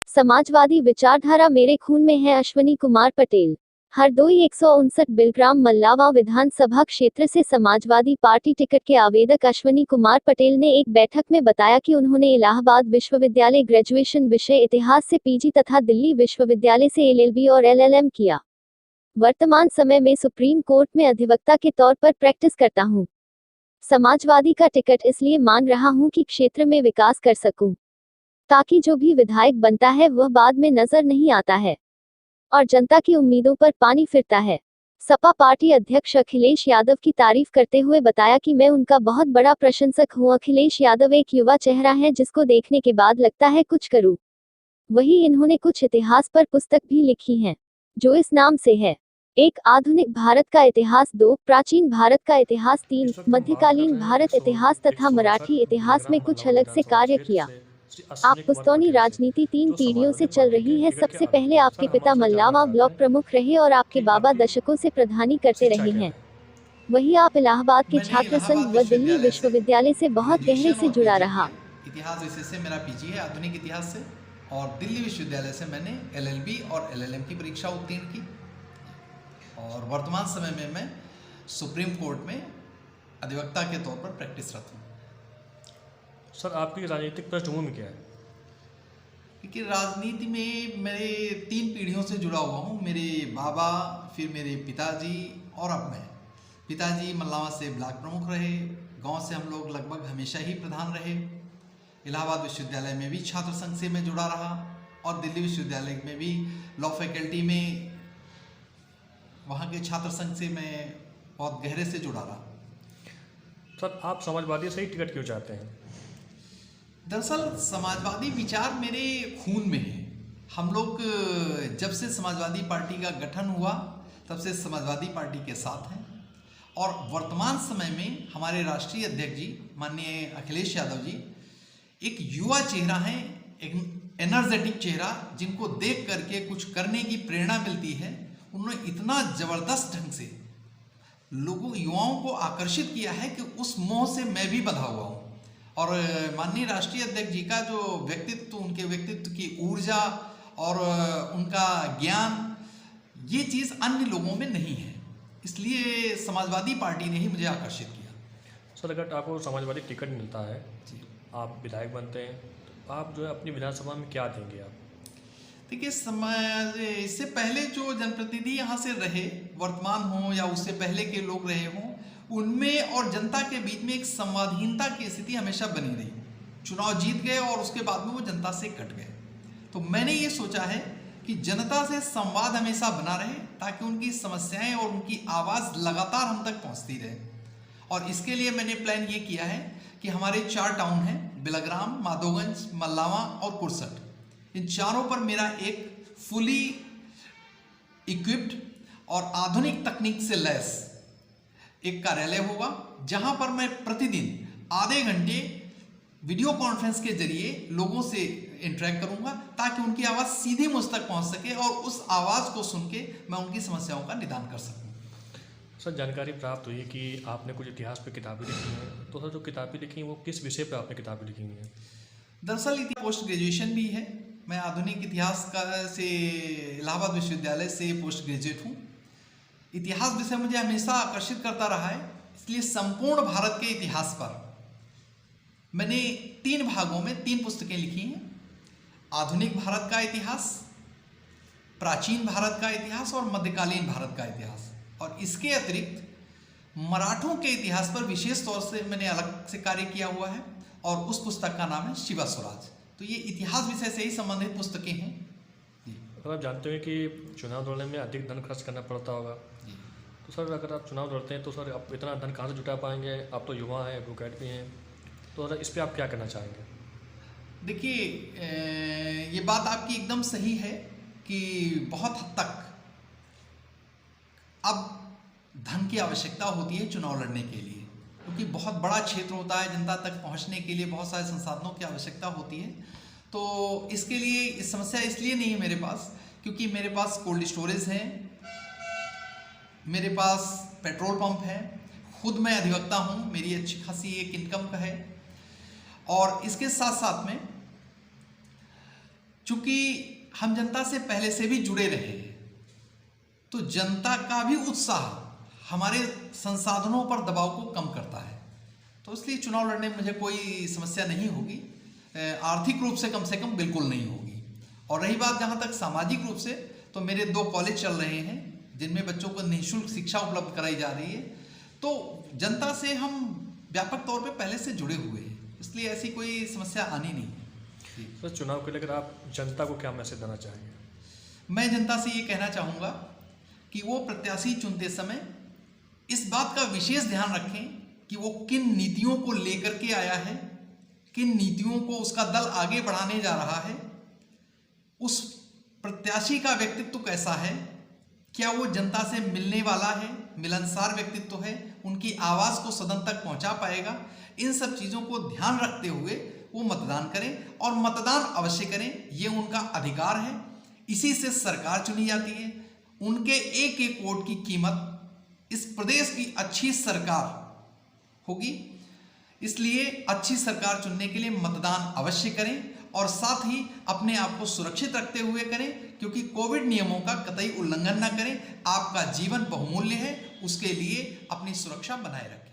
समाजवादी विचारधारा मेरे खून में है। अश्विनी कुमार पटेल। हरदोई 159 बिलग्राम मल्लावा विधानसभा क्षेत्र से समाजवादी पार्टी टिकट के आवेदक अश्विनी कुमार पटेल ने एक बैठक में बताया कि उन्होंने इलाहाबाद विश्वविद्यालय ग्रेजुएशन विषय इतिहास से पीजी तथा दिल्ली विश्वविद्यालय से एलएलबी और एलएलएम किया। वर्तमान समय में सुप्रीम कोर्ट में अधिवक्ता के तौर पर प्रैक्टिस करता हूं। समाजवादी का टिकट इसलिए मांग रहा हूं कि क्षेत्र में विकास कर सकूं, ताकि जो भी विधायक बनता है वह बाद में नजर नहीं आता है और जनता की उम्मीदों पर पानी फिरता है। सपा पार्टी अध्यक्ष अखिलेश यादव की तारीफ करते हुए बताया कि मैं उनका बहुत बड़ा प्रशंसक हूं। अखिलेश यादव एक युवा चेहरा है जिसको देखने के बाद लगता है कुछ करूं। वहीं इन्होंने कुछ इतिहास पर पुस्तक भी लिखी हैं, जो इस नाम से है: 1 आधुनिक भारत का इतिहास, 2 प्राचीन भारत का इतिहास, 3 मध्यकालीन भारत इतिहास तथा मराठी इतिहास में कुछ अलग से कार्य किया। आप पुस्तौनी राजनीति 3 पीढ़ियों से चल रही है। सबसे पहले आपके पिता मल्लावा ब्लॉक प्रमुख रहे और आपके बाबा दशकों से प्रधानी करते रहे हैं। वहीं आप इलाहाबाद के मैंने छात्र संघ इलाहाबाद व दिल्ली विश्वविद्यालय विश्वविद्यालय से बहुत गहरे ग्रेजुएशन से और जुड़ा पीजी रहा। किया। इतिहास विषय से मेरा पीजी है आधुनिक इतिहास से, और दिल्ली विश्वविद्यालय से मैंने एलएलबी और एलएलएम की परीक्षा उत्तीर्ण की, और वर्तमान समय में मैं सुप्रीम कोर्ट में अधिवक्ता के तौर पर प्रैक्टिसरत हूँ। सर, आपकी राजनीतिक पृष्ठभूमि क्या है? क्योंकि राजनीति में मेरे 3 पीढ़ियों से जुड़ा हुआ हूँ। मेरे बाबा, फिर मेरे पिताजी और अब मैं। पिताजी मल्लावा से ब्लॉक प्रमुख रहे, गांव से हम लोग लगभग हमेशा ही प्रधान रहे। इलाहाबाद विश्वविद्यालय में भी छात्र संघ से मैं जुड़ा रहा, और दिल्ली विश्वविद्यालय में भी लॉ फैकल्टी में वहाँ के छात्र संघ से मैं बहुत गहरे से जुड़ा रहा। सर, आप समाजवादी से ही टिकट क्यों चाहते हैं? दरअसल समाजवादी विचार मेरे खून में है। हम लोग जब से समाजवादी पार्टी का गठन हुआ तब से समाजवादी पार्टी के साथ हैं, और वर्तमान समय में हमारे राष्ट्रीय अध्यक्ष जी माननीय अखिलेश यादव जी एक युवा चेहरा हैं, एक एनर्जेटिक चेहरा, जिनको देख करके कुछ करने की प्रेरणा मिलती है। उन्होंने इतना ज़बरदस्त ढंग से लोगों, युवाओं को आकर्षित किया है कि उस मोह से मैं भी बंधा हुआ हूँ। और माननीय राष्ट्रीय अध्यक्ष जी का जो व्यक्तित्व, उनके व्यक्तित्व की ऊर्जा और उनका ज्ञान, ये चीज़ अन्य लोगों में नहीं है, इसलिए समाजवादी पार्टी ने ही मुझे आकर्षित किया। सर, अगर आपको समाजवादी टिकट मिलता है, आप विधायक बनते हैं, तो आप जो है अपनी विधानसभा में क्या देंगे आप? देखिए, इससे पहले जो जनप्रतिनिधि यहाँ से रहे, वर्तमान हो या उससे पहले के लोग रहे हों, उनमें और जनता के बीच में एक संवादहीनता की स्थिति हमेशा बनी रही। चुनाव जीत गए और उसके बाद में वो जनता से कट गए। तो मैंने ये सोचा है कि जनता से संवाद हमेशा बना रहे, ताकि उनकी समस्याएं और उनकी आवाज़ लगातार हम तक पहुंचती रहे। और इसके लिए मैंने प्लान ये किया है कि हमारे 4 टाउन हैं, बिलग्राम, माधोगंज, मल्लावा और कुर्सट। इन चारों पर मेरा एक फुली इक्विप्ड और आधुनिक तकनीक से लैस एक कार्यालय होगा, जहां पर मैं प्रतिदिन आधे घंटे वीडियो कॉन्फ्रेंस के जरिए लोगों से इंटरेक्ट करूंगा, ताकि उनकी आवाज़ सीधे मुझ तक पहुंच सके और उस आवाज़ को सुन के मैं उनकी समस्याओं का निदान कर सकूं। सर, जानकारी प्राप्त हुई कि आपने कुछ इतिहास पे किताबें लिखी हैं, तो सर जो किताबें लिखी हैं वो किस विषय पे आपने किताबें लिखी हुई हैं? दरअसल पोस्ट ग्रेजुएशन भी है। मैं आधुनिक इतिहास का से इलाहाबाद विश्वविद्यालय से पोस्ट ग्रेजुएट हूँ। इतिहास विषय मुझे हमेशा आकर्षित करता रहा है, इसलिए संपूर्ण भारत के इतिहास पर मैंने 3 भागों में 3 पुस्तकें लिखी हैं: आधुनिक भारत का इतिहास, प्राचीन भारत का इतिहास और मध्यकालीन भारत का इतिहास। और इसके अतिरिक्त मराठों के इतिहास पर विशेष तौर से मैंने अलग से कार्य किया हुआ है, और उस पुस्तक का नाम है शिवा स्वराज। तो ये इतिहास विषय से ही संबंधित पुस्तकें हैं। अगर आप जानते हैं कि चुनाव लड़ने में अधिक धन खर्च करना पड़ता होगा, तो सर अगर आप चुनाव लड़ते हैं तो सर आप इतना धन कहाँ से जुटा पाएंगे? आप तो युवा हैं, एडवोकेट भी हैं, तो सर इस पर आप क्या कहना चाहेंगे? देखिए, ये बात आपकी एकदम सही है कि बहुत हद तक अब धन की आवश्यकता होती है चुनाव लड़ने के लिए, क्योंकि बहुत बड़ा क्षेत्र होता है, जनता तक पहुंचने के लिए बहुत सारे संसाधनों की आवश्यकता होती है। तो इसके लिए इस समस्या इसलिए नहीं है मेरे पास, क्योंकि मेरे पास कोल्ड स्टोरेज है, मेरे पास पेट्रोल पंप है, खुद मैं अधिवक्ता हूँ, मेरी अच्छी खासी एक इनकम का है, और इसके साथ साथ में चूंकि हम जनता से पहले से भी जुड़े रहे हैं, तो जनता का भी उत्साह हमारे संसाधनों पर दबाव को कम करता है। तो इसलिए चुनाव लड़ने में मुझे कोई समस्या नहीं होगी, आर्थिक रूप से कम बिल्कुल नहीं होगी। और रही बात जहाँ तक सामाजिक रूप से, तो मेरे 2 कॉलेज चल रहे हैं जिनमें बच्चों को निःशुल्क शिक्षा उपलब्ध कराई जा रही है। तो जनता से हम व्यापक तौर पे पहले से जुड़े हुए हैं, इसलिए ऐसी कोई समस्या आनी नहीं है। सर, चुनाव को लेकर आप जनता को क्या मैसेज देना चाहेंगे? मैं जनता से ये कहना चाहूँगा कि वो प्रत्याशी चुनते समय इस बात का विशेष ध्यान रखें कि वो किन नीतियों को लेकर के आया है, किन नीतियों को उसका दल आगे बढ़ाने जा रहा है, उस प्रत्याशी का व्यक्तित्व कैसा है, क्या वो जनता से मिलने वाला है, मिलनसार व्यक्तित्व है, उनकी आवाज़ को सदन तक पहुंचा पाएगा। इन सब चीज़ों को ध्यान रखते हुए वो मतदान करें, और मतदान अवश्य करें, ये उनका अधिकार है। इसी से सरकार चुनी जाती है। उनके एक एक वोट की कीमत इस प्रदेश की अच्छी सरकार होगी। इसलिए अच्छी सरकार चुनने के लिए मतदान अवश्य करें, और साथ ही अपने आप को सुरक्षित रखते हुए करें, क्योंकि कोविड नियमों का कतई उल्लंघन न करें। आपका जीवन बहुमूल्य है, उसके लिए अपनी सुरक्षा बनाए रखें।